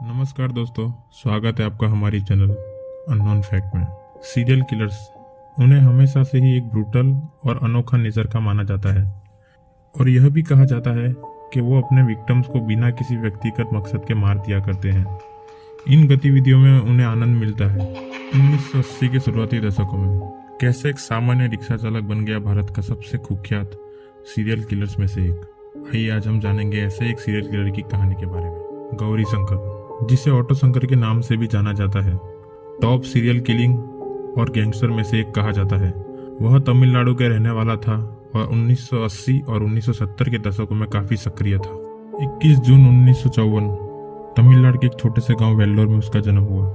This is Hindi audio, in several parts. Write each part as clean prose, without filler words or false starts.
नमस्कार दोस्तों, स्वागत है आपका हमारी चैनल अननोन फैक्ट में। सीरियल किलर्स, उन्हें हमेशा से ही एक ब्रूटल और अनोखा नेचर का माना जाता है और यह भी कहा जाता है कि वो अपने विक्टिम्स को बिना किसी व्यक्तिगत मकसद के मार दिया करते हैं। इन गतिविधियों में उन्हें आनंद मिलता है। 1980 के शुरुआती दशकों में कैसे एक सामान्य रिक्शा चालक बन गया भारत का सबसे कुख्यात सीरियल किलर्स में से एक। आइए आज हम जानेंगे ऐसे एक सीरियल किलर की कहानी के बारे में। गौरी शंकर, जिसे ऑटो शंकर के नाम से भी जाना जाता है, टॉप सीरियल किलिंग और गैंगस्टर में से एक कहा जाता है। वह तमिलनाडु के रहने वाला था और 1980 और 1970 के दशकों में काफी सक्रिय था। 21 जून 1954 तमिलनाडु के एक छोटे से गांव वेल्लोर में उसका जन्म हुआ।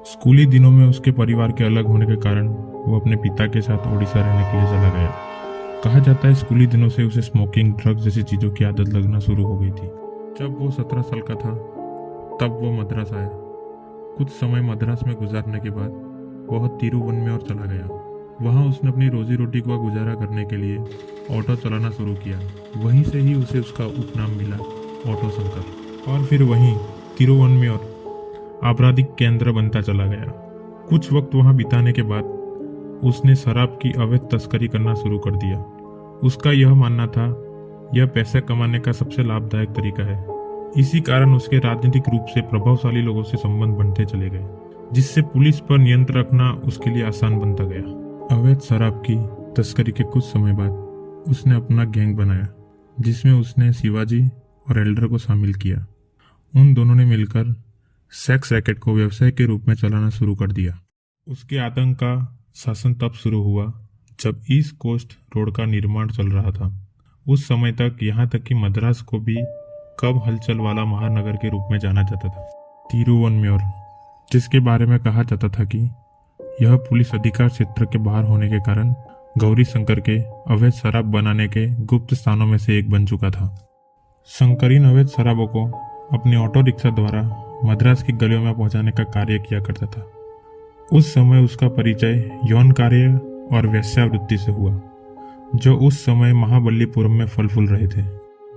स्कूली दिनों में उसके परिवार के अलग होने के कारण वो अपने पिता के साथ ओडिशा रहने के लिए चला गया। कहा जाता है स्कूली दिनों से उसे स्मोकिंग, ड्रग्स जैसी चीजों की आदत लगना शुरू हो गई थी। जब वो 17 साल का था तब वो मद्रास आया। कुछ समय मद्रास में गुजारने के बाद वह तिरुवनमेर चला गया। वहाँ उसने अपनी रोजी रोटी का गुजारा करने के लिए ऑटो चलाना शुरू किया। वहीं से ही उसे उसका उपनाम मिला, ऑटो शंकर। और फिर वहीं तिरुवनमेर आपराधिक केंद्र बनता चला गया। कुछ वक्त वहाँ बिताने के बाद उसने शराब की अवैध तस्करी करना शुरू कर दिया। उसका यह मानना था यह पैसे कमाने का सबसे लाभदायक तरीका है। इसी कारण उसके राजनीतिक रूप से प्रभावशाली लोगों से संबंध बनते चले गए, जिससे पुलिस पर नियंत्रण रखना उसके लिए आसान बनता गया। अवैध शराब की तस्करी के कुछ समय बाद उसने अपना गैंग बनाया, जिसमें उसने शिवाजी और एल्डर को शामिल किया। उन दोनों ने मिलकर सेक्स रैकेट को व्यवसाय के रूप में चलाना शुरू कर दिया। उसके आतंक का शासन तब शुरू हुआ जब ईस्ट कोस्ट रोड का निर्माण चल रहा था। उस समय तक यहाँ तक कि मद्रास को भी कम हलचल वाला महानगर के रूप में जाना जाता था। तिरुवनमेर, जिसके बारे में कहा जाता था कि यह पुलिस अधिकार क्षेत्र के बाहर होने के कारण गौरी शंकर के अवैध शराब बनाने के गुप्त स्थानों में से एक बन चुका था। शंकर इन अवैध शराबों को अपने ऑटो रिक्शा द्वारा मद्रास की गलियों में पहुंचाने का कार्य किया करता था। उस समय उसका परिचय यौन कार्य और वेश्यावृत्ति से हुआ, जो उस समय महाबलीपुरम में फल फूल रहे थे।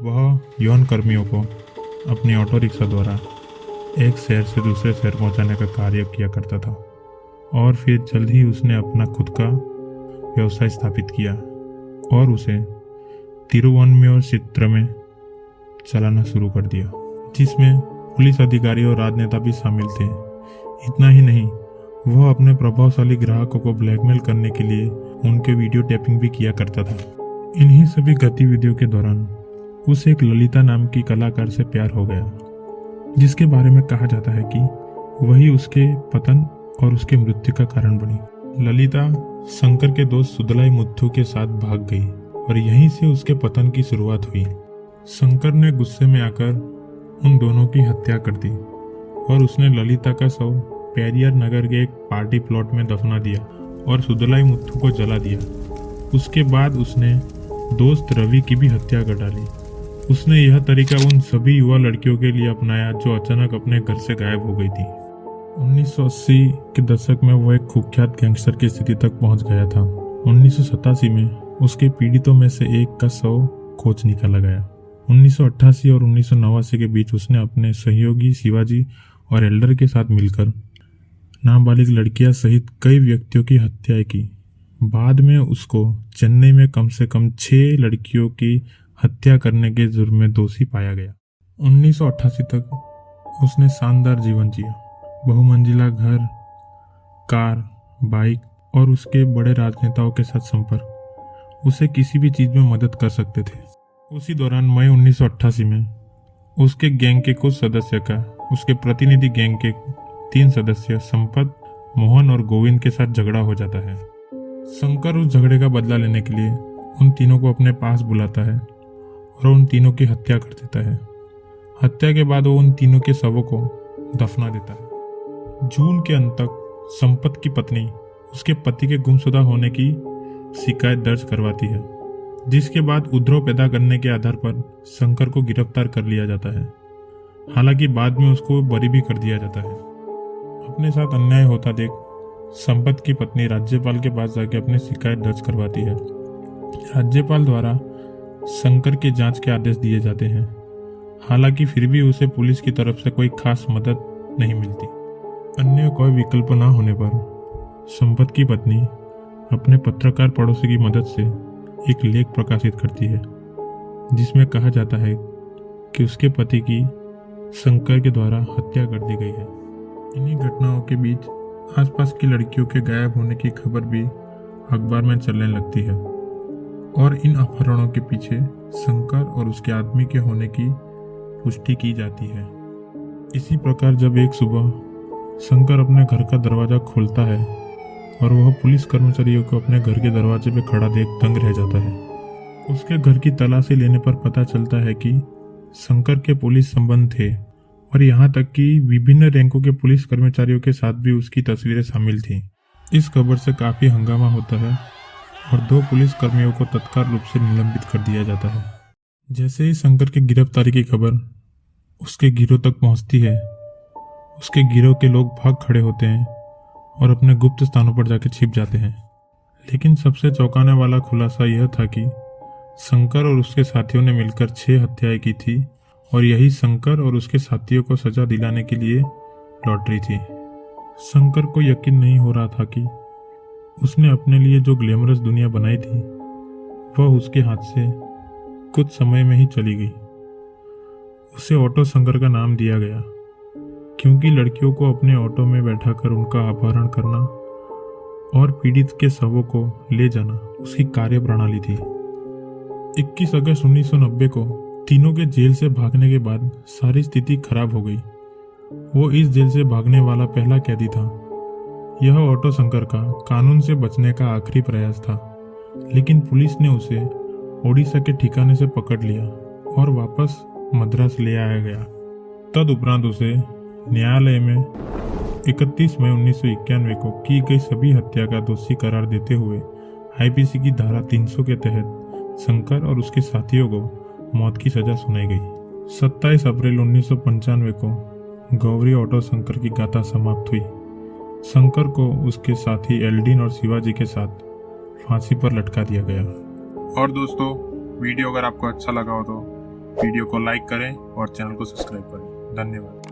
वह यौन कर्मियों को अपनी ऑटो रिक्शा द्वारा एक शहर से दूसरे शहर पहुंचाने का कार्य किया करता था और फिर जल्द ही उसने अपना खुद का व्यवसाय स्थापित किया और उसे तिरुवनमेर क्षेत्र में चलाना शुरू कर दिया, जिसमें पुलिस अधिकारी और राजनेता भी शामिल थे। इतना ही नहीं, वह अपने प्रभावशाली ग्राहकों को ब्लैकमेल करने के लिए उनके वीडियो टेपिंग भी किया करता था। इन्हीं सभी गतिविधियों के दौरान उसे एक ललिता नाम की कलाकार से प्यार हो गया, जिसके बारे में कहा जाता है कि वही उसके पतन और उसके मृत्यु का कारण बनी। ललिता शंकर के दोस्त सुदलाई मुथु के साथ भाग गई और यहीं से उसके पतन की शुरुआत हुई। शंकर ने गुस्से में आकर उन दोनों की हत्या कर दी और उसने ललिता का शव पेरियर नगर के एक पार्टी प्लॉट में दफना दिया और सुदलाई मुथु को जला दिया। उसके बाद उसने दोस्त रवि की भी हत्या कर डाली। उसने यह तरीका उन सभी युवा लड़कियों के लिए अपनाया जो अचानक अपने घर से गायब हो गई थी। 1980 के दशक में वो एक कुख्यात गैंगस्टर की स्थिति तक पहुंच गया था। 1987 में उसके पीड़ितों में से एक का शव खोज निकाला गया। 1988 और 1989 के बीच उसने अपने सहयोगी शिवाजी और एल्डर के साथ मिलकर नाबालिग लड़कियां सहित कई व्यक्तियों की हत्याएं की। बाद में उसको चेन्नई में कम से कम 6 लड़कियों की हत्या करने के जुर्म में दोषी पाया गया। 1988 तक उसने शानदार जीवन जिया। बहुमंजिला घर, कार, बाइक और उसके बड़े राजनेताओं के साथ संपर्क उसे किसी भी चीज में मदद कर सकते थे। उसी दौरान मई 1988 में उसके गैंग के कुछ सदस्य का उसके प्रतिनिधि गैंग के 3 सदस्य संपत, मोहन और गोविंद के साथ झगड़ा हो जाता है। शंकर उस झगड़े का बदला लेने के लिए उन तीनों को अपने पास बुलाता है और उन तीनों की हत्या कर देता है। हत्या के बाद वो उन तीनों के शवों को दफना देता है। जून के अंत तक संपत की पत्नी उसके पति के गुमशुदा होने की शिकायत दर्ज करवाती है, जिसके बाद उपद्रव पैदा करने के आधार पर शंकर को गिरफ्तार कर लिया जाता है। हालांकि बाद में उसको बरी भी कर दिया जाता है। अपने साथ अन्याय होता देख संपत की पत्नी राज्यपाल के पास जाके अपनी शिकायत दर्ज करवाती है। राज्यपाल द्वारा शंकर के जांच के आदेश दिए जाते हैं। हालांकि फिर भी उसे पुलिस की तरफ से कोई खास मदद नहीं मिलती। अन्य कोई विकल्प ना होने पर संपत की पत्नी अपने पत्रकार पड़ोसी की मदद से एक लेख प्रकाशित करती है, जिसमें कहा जाता है कि उसके पति की शंकर के द्वारा हत्या कर दी गई है। इन्हीं घटनाओं के बीच आसपास की लड़कियों के गायब होने की खबर भी अखबार में चलने लगती है और इन अपहरणों के पीछे शंकर और उसके आदमी के होने की पुष्टि की जाती है। इसी प्रकार जब एक सुबह शंकर अपने घर का दरवाजा खोलता है और वह पुलिस कर्मचारियों को अपने घर के दरवाजे पे खड़ा देख दंग रह जाता है। उसके घर की तलाशी लेने पर पता चलता है कि शंकर के पुलिस संबंध थे और यहाँ तक कि विभिन्न रैंकों के पुलिस कर्मचारियों के साथ भी उसकी तस्वीरें शामिल थीं। इस खबर से काफी हंगामा होता है और 2 पुलिस कर्मियों को तत्काल रूप से निलंबित कर दिया जाता है। जैसे ही शंकर की गिरफ्तारी की खबर उसके गिरोह तक पहुंचती है, उसके गिरोह के लोग भाग खड़े होते हैं और अपने गुप्त स्थानों पर जाकर छिप जाते हैं। लेकिन सबसे चौंकाने वाला खुलासा यह था कि शंकर और उसके साथियों ने मिलकर 6 हत्याएं की थी और यही शंकर और उसके साथियों को सजा दिलाने के लिए लॉटरी थी। शंकर को यकीन नहीं हो रहा था कि उसने अपने लिए जो ग्लैमरस दुनिया बनाई थी वह उसके हाथ से कुछ समय में ही चली गई। उसे ऑटो शंकर का नाम दिया गया क्योंकि लड़कियों को अपने ऑटो में बैठाकर उनका अपहरण करना और पीड़ित के शवों को ले जाना उसकी कार्य प्रणाली थी। 21 अगस्त 1990 को तीनों के जेल से भागने के बाद सारी स्थिति खराब हो गई। वो इस जेल से भागने वाला पहला कैदी था। यह ऑटो शंकर का कानून से बचने का आखिरी प्रयास था, लेकिन पुलिस ने उसे ओडिशा के ठिकाने से पकड़ लिया और वापस मद्रास ले आया गया। तदुपरांत उसे न्यायालय में 31 मई 1991 को की गई सभी हत्या का दोषी करार देते हुए आईपीसी की धारा 300 के तहत शंकर और उसके साथियों को मौत की सजा सुनाई गई। 27 अप्रैल 1995 को गौरी ऑटो शंकर की गाथा समाप्त हुई। शंकर को उसके साथी एल्डिन और शिवाजी के साथ फांसी पर लटका दिया गया। और दोस्तों, वीडियो अगर आपको अच्छा लगा हो तो वीडियो को लाइक करें और चैनल को सब्सक्राइब करें। धन्यवाद।